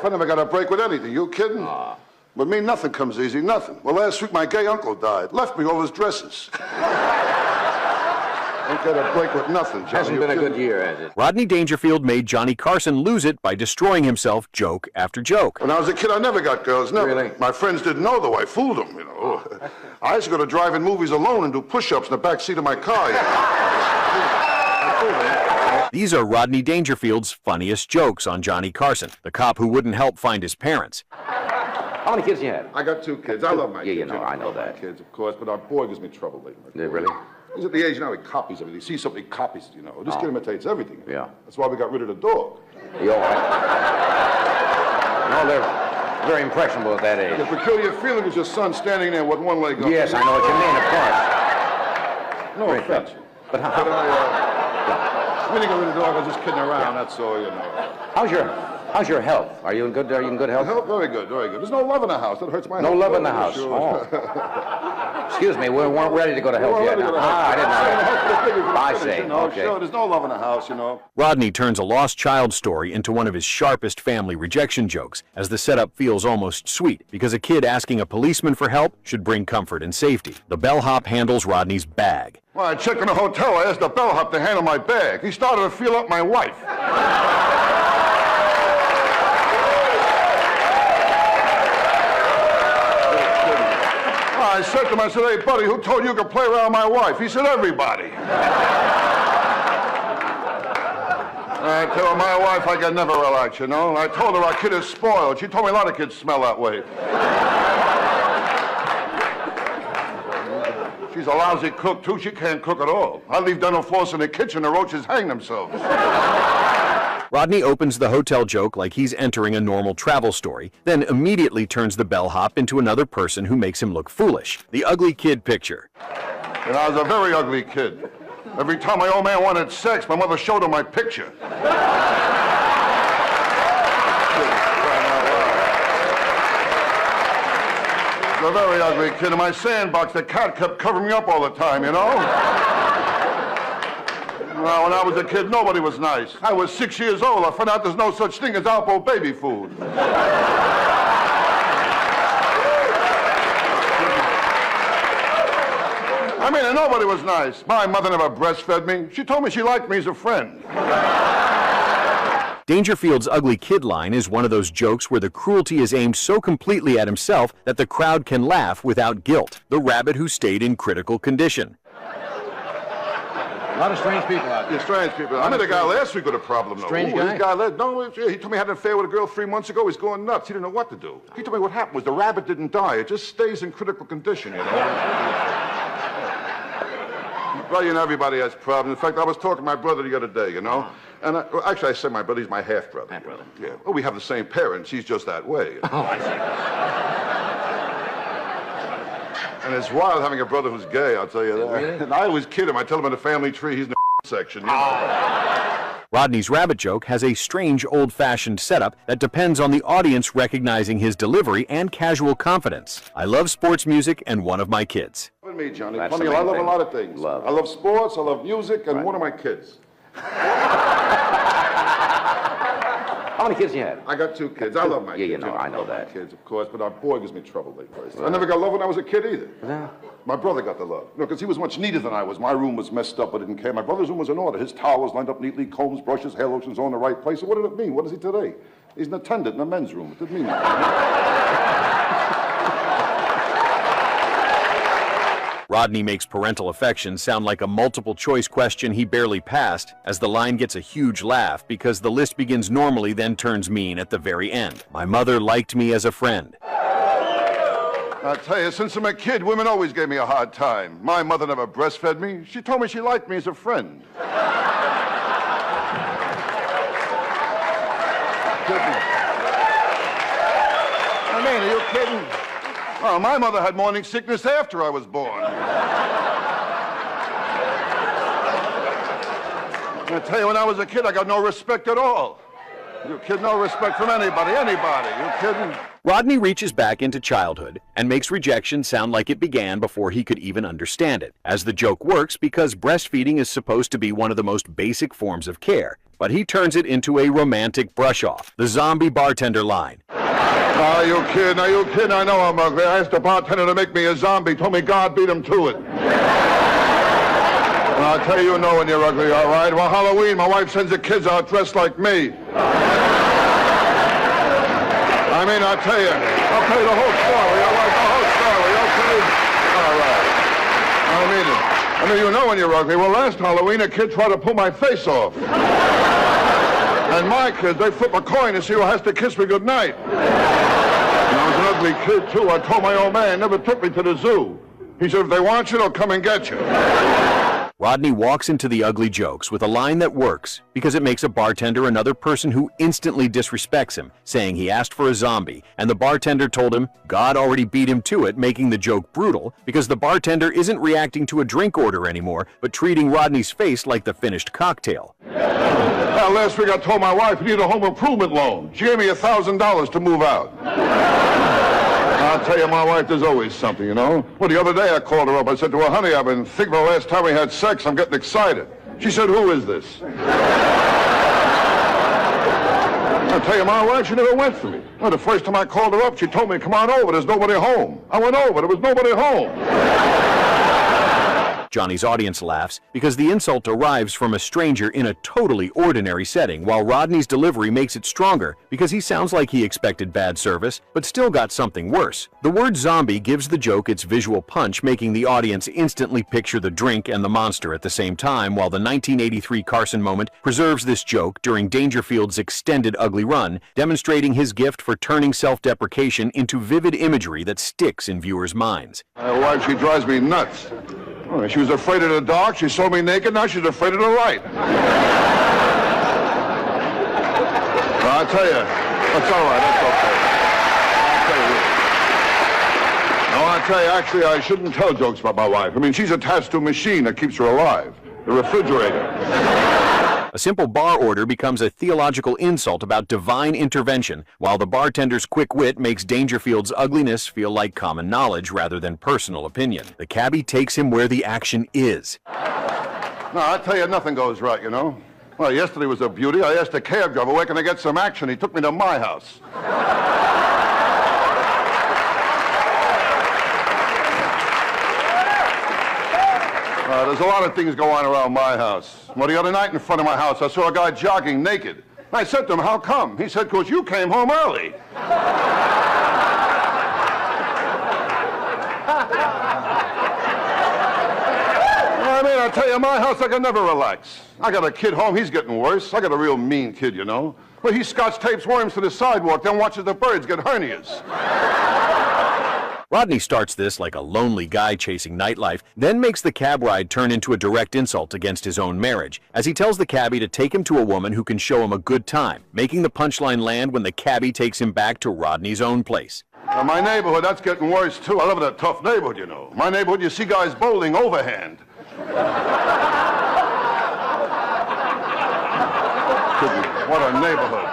I never got a break with anything. You kidding? With me, nothing comes easy, nothing. Well, last week, my gay uncle died. Left me all his dresses. Ain't got a break with nothing, Johnny. Hasn't been a good year, has it? Rodney Dangerfield made Johnny Carson lose it by destroying himself joke after joke. When I was a kid, I never got girls, never. Really? My friends didn't know, though. I fooled them, you know. I used to go to drive-in movies alone and do push-ups in the back seat of my car. These are Rodney Dangerfield's funniest jokes on Johnny Carson, the cop who wouldn't help find his parents. How many kids you had? I got 2 kids. I love my kids. Yeah, you know, I know that. My kids, of course, but our boy gives me trouble lately. Yeah, really? He's at the age now he copies everything. He sees something, he copies it, you know. This kid imitates everything. Yeah. That's why we got rid of the dog. You all right? No, they're very impressionable at that age. The peculiar feeling is your son standing there with one leg up. Yes, I know what you mean, of course. No offense. But how, We didn't get rid of the dog. I was just kidding around, that's all, you know. how's your health? Are you in good health? Health, very good, very good. There's no love in the house. That hurts my No health. love in the house. Sure. Oh. Excuse me, we weren't ready to go to health yet. I didn't know. I see. Okay. Sure, there's no love in the house, you know. Rodney turns a lost child story into one of his sharpest family rejection jokes, as the setup feels almost sweet, because a kid asking a policeman for help should bring comfort and safety. The bellhop handles Rodney's bag. Well, I checked in the hotel. I asked the bellhop to handle my bag. He started to feel up my wife. I said to him, I said, hey, buddy, who told you could play around my wife? He said, everybody. I told my wife I could never relax, you know. I told her our kid is spoiled. She told me a lot of kids smell that way. She's a lousy cook, too. She can't cook at all. I leave dental floss in the kitchen, the roaches hang themselves. Rodney opens the hotel joke like he's entering a normal travel story, then immediately turns the bellhop into another person who makes him look foolish. The ugly kid picture. And I was a very ugly kid. Every time my old man wanted sex, my mother showed him my picture. I was a very ugly kid. In my sandbox, the cat kept covering me up all the time, you know? Well, when I was a kid, nobody was nice. I was 6 years old. I found out there's no such thing as Alpo baby food. I mean, nobody was nice. My mother never breastfed me. She told me she liked me as a friend. Dangerfield's ugly kid line is one of those jokes where the cruelty is aimed so completely at himself that the crowd can laugh without guilt. The rabbit who stayed in critical condition. A lot of strange people out there. Yeah, strange people. I met a guy last week with a problem, though. Strange guy? He told me he had an affair with a girl 3 months ago. He's going nuts. He didn't know what to do. He told me what happened was the rabbit didn't die. It just stays in critical condition, you know. Well, you know, everybody has problems. In fact, I was talking to my brother the other day, you know. And actually, I said my brother, he's my half-brother. Half-brother. Yeah. Well, we have the same parents. He's just that way. You know? Oh, I see. And it's wild having a brother who's gay, I'll tell you that. Really? And I always kid him. I tell him in the family tree he's in the section. You know? Rodney's rabbit joke has a strange old-fashioned setup that depends on the audience recognizing his delivery and casual confidence. I love sports music and one of my kids. And me, Johnny. That's Funny, the I main love thing. a lot of things. Love. I love sports, I love music, and one of my kids. How many kids you had? I got 2 kids. I love my Yeah, kids. you know, I know love my that. kids, of course, but our boy gives me trouble lately. I never got love when I was a kid either. Yeah. My brother got the love. You know, because he was much neater than I was. My room was messed up, but didn't care. My brother's room was in order. His towel was lined up neatly, combs, brushes, hair lotions all in the right place. So what did it mean? What is he today? He's an attendant in a men's room. It didn't mean that. Rodney makes parental affection sound like a multiple-choice question he barely passed, as the line gets a huge laugh because the list begins normally, then turns mean at the very end. My mother liked me as a friend. I tell you, since I'm a kid, women always gave me a hard time. My mother never breastfed me. She told me she liked me as a friend. I mean, are you kidding? Oh, my mother had morning sickness after I was born. I tell you, when I was a kid, I got no respect at all. You kid, no respect from anybody. You kidding? Rodney reaches back into childhood and makes rejection sound like it began before he could even understand it, as the joke works because breastfeeding is supposed to be one of the most basic forms of care. but he turns it into a romantic brush-off, the zombie bartender line. Are you kidding? Are you kidding? I know I'm ugly. I asked the bartender to make me a zombie. Told me God beat him to it. And I'll tell you know when you're ugly, all right? Well, Halloween, my wife sends the kids out dressed like me. I mean, I'll tell you the whole story. All right, the whole story, okay? All right. I mean, you know when you're ugly. Well, last Halloween, a kid tried to pull my face off. And my kids, they flip a coin to see who has to kiss me goodnight. And I was an ugly kid, too. I told my old man, never took me to the zoo. He said, if they want you, they'll come and get you. Rodney walks into the ugly jokes with a line that works because it makes a bartender another person who instantly disrespects him, saying he asked for a zombie, and the bartender told him God already beat him to it, making the joke brutal because the bartender isn't reacting to a drink order anymore, but treating Rodney's face like the finished cocktail. Well, last week I told my wife I need a home improvement loan. She gave me $1,000 to move out. I'll tell you, my wife, there's always something, you know. Well, the other day I called her up. I said to her, honey, I've been thinking the last time we had sex. I'm getting excited. She said, who is this? I'll tell you, my wife, she never went for me. Well, the first time I called her up, she told me, come on over. There's nobody home. I went over. There was nobody home. Johnny's audience laughs because the insult arrives from a stranger in a totally ordinary setting, while Rodney's delivery makes it stronger because he sounds like he expected bad service, but still got something worse. The word zombie gives the joke its visual punch, making the audience instantly picture the drink and the monster at the same time, while the 1983 Carson moment preserves this joke during Dangerfield's extended ugly run, demonstrating his gift for turning self-deprecation into vivid imagery that sticks in viewers' minds. My wife, she drives me nuts. Oh, she was afraid of the dark. She saw me naked. Now she's afraid of the light. Well, I'll tell you, that's all right. That's okay. I'll tell you, actually, I shouldn't tell jokes about my wife. I mean, she's attached to a machine that keeps her alive, the refrigerator. A simple bar order becomes a theological insult about divine intervention, while the bartender's quick wit makes Dangerfield's ugliness feel like common knowledge rather than personal opinion. The cabbie takes him where the action is. No, I tell you, nothing goes right, you know. Well, yesterday was a beauty. I asked a cab driver, where can I get some action? He took me to my house. There's a lot of things go on around my house. Well, the other night in front of my house, I saw a guy jogging naked. I said to him, how come? He said, because you came home early. I mean, I tell you, my house, I can never relax. I got a kid home, he's getting worse. I got a real mean kid, you know. Well, he scotch tapes worms to the sidewalk, then watches the birds get hernias. Rodney starts this like a lonely guy chasing nightlife, then makes the cab ride turn into a direct insult against his own marriage, as he tells the cabbie to take him to a woman who can show him a good time, making the punchline land when the cabbie takes him back to Rodney's own place. My neighborhood, that's getting worse, too. I live in a tough neighborhood, you know. My neighborhood, you see guys bowling overhand. What a neighborhood.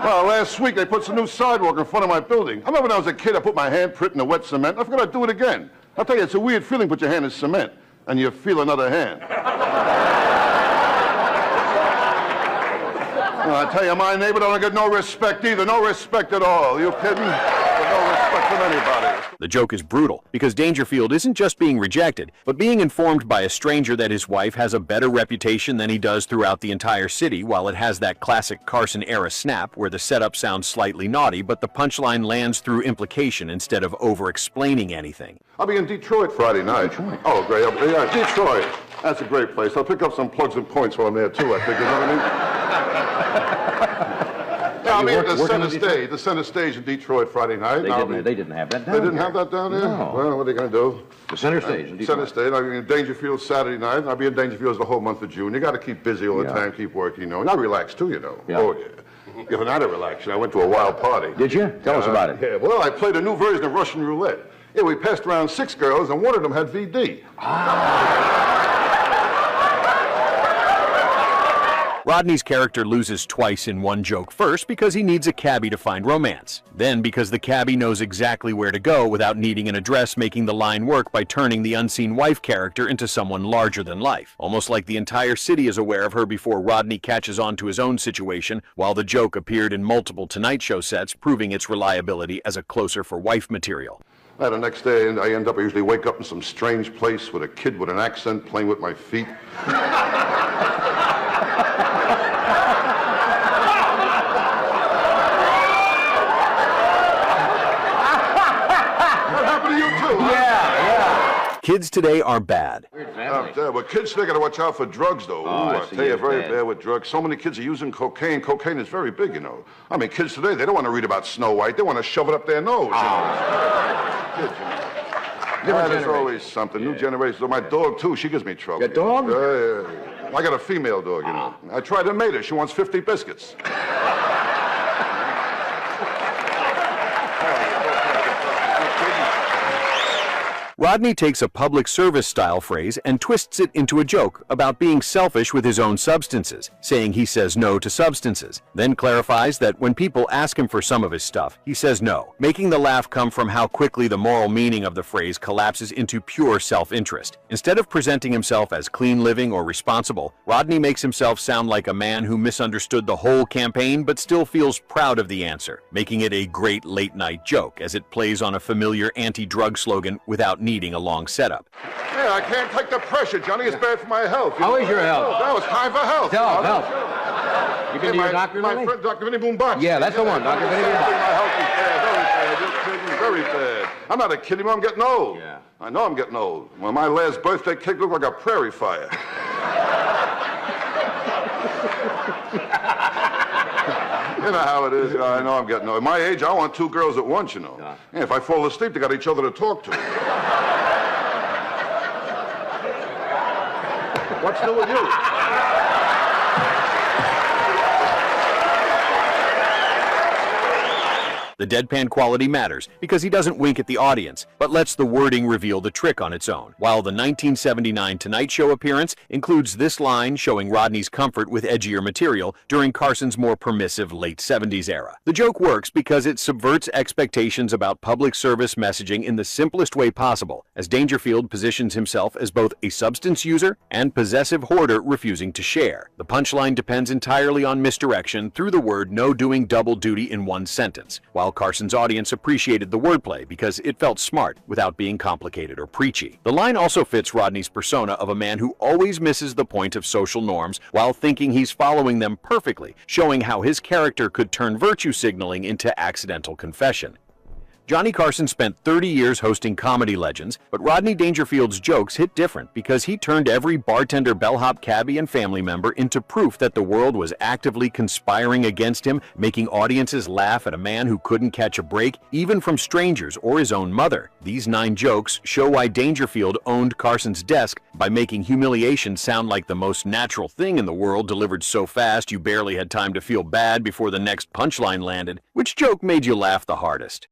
Well, last week they put some new sidewalk in front of my building. I remember when I was a kid, I put my handprint in the wet cement. I forgot I'd do it again. I'll tell you, it's a weird feeling, put your hand in cement, and you feel another hand. Well, I tell you, my neighbor don't get no respect either. No respect at all. You kidding? No respect from anybody. The joke is brutal because Dangerfield isn't just being rejected, but being informed by a stranger that his wife has a better reputation than he does throughout the entire city, while it has that classic Carson-era snap where the setup sounds slightly naughty, but the punchline lands through implication instead of over-explaining anything. I'll be in Detroit Friday night. Detroit? Oh, great. Yeah, Detroit. That's a great place. I'll pick up some plugs and points while I'm there, too, I think. You know what I mean? Yeah, I mean, the center stage in Detroit Friday night. They didn't have that down They didn't have that down there? No. Well, what are they going to do? The center stage in Detroit. Center stage. I'll be in Dangerfield Saturday night. I'll be in Dangerfield the whole month of June. You got to keep busy all the time, keep working, you know. And I relax, too, you know. Yeah. Oh, yeah. If not a relaxation, I went to a wild party. Did you? Tell us about it. Yeah, well, I played a new version of Russian roulette. Yeah, we passed around 6 girls, and one of them had VD. Rodney's character loses twice in one joke. First, because he needs a cabbie to find romance. Then, because the cabbie knows exactly where to go without needing an address, making the line work by turning the unseen wife character into someone larger than life. Almost like the entire city is aware of her before Rodney catches on to his own situation, while the joke appeared in multiple Tonight Show sets, proving its reliability as a closer-for-wife material. The next day, I usually wake up in some strange place with a kid with an accent playing with my feet. Kids today are bad. But kids today got to watch out for drugs, though. I tell you, very bad with drugs. So many kids are using cocaine. Cocaine is very big, you know. I mean, kids today, they don't want to read about Snow White. They want to shove it up their nose, you know. Kids, you know. There's always something. New generations. So my dog, too, she gives me trouble. Your dog? I got a female dog, you know. I tried to mate her. She wants 50 biscuits. Rodney takes a public service style phrase and twists it into a joke about being selfish with his own substances, saying he says no to substances, then clarifies that when people ask him for some of his stuff, he says no, making the laugh come from how quickly the moral meaning of the phrase collapses into pure self-interest. Instead of presenting himself as clean living or responsible, Rodney makes himself sound like a man who misunderstood the whole campaign but still feels proud of the answer, making it a great late-night joke as it plays on a familiar anti-drug slogan without needing a long setup. Yeah, I can't take the pressure, Johnny. It's bad for my health. How is your health? Now it's time for health. Health. You been to your doctor lately? My friend, Dr. Vinny Boombox. Yeah, that's the one, Dr. Vinny Boombox. My health is bad, very bad. Very bad. I'm not a kid anymore. I'm getting old. Yeah. I know I'm getting old. Well, my last birthday cake looked like a prairie fire. You know how it is. I know I'm getting old. At my age, I want two girls at once, you know. Yeah, if I fall asleep, they got each other to talk to. What's new with you? The deadpan quality matters because he doesn't wink at the audience, but lets the wording reveal the trick on its own, while the 1979 Tonight Show appearance includes this line showing Rodney's comfort with edgier material during Carson's more permissive late 70s era. The joke works because it subverts expectations about public service messaging in the simplest way possible, as Dangerfield positions himself as both a substance user and possessive hoarder refusing to share. The punchline depends entirely on misdirection through the word no doing double duty in one sentence, while Carson's audience appreciated the wordplay because it felt smart without being complicated or preachy. The line also fits Rodney's persona of a man who always misses the point of social norms while thinking he's following them perfectly, showing how his character could turn virtue signaling into accidental confession. Johnny Carson spent 30 years hosting comedy legends, but Rodney Dangerfield's jokes hit different because he turned every bartender, bellhop, cabbie, and family member into proof that the world was actively conspiring against him, making audiences laugh at a man who couldn't catch a break, even from strangers or his own mother. These 9 jokes show why Dangerfield owned Carson's desk by making humiliation sound like the most natural thing in the world, delivered so fast you barely had time to feel bad before the next punchline landed. Which joke made you laugh the hardest?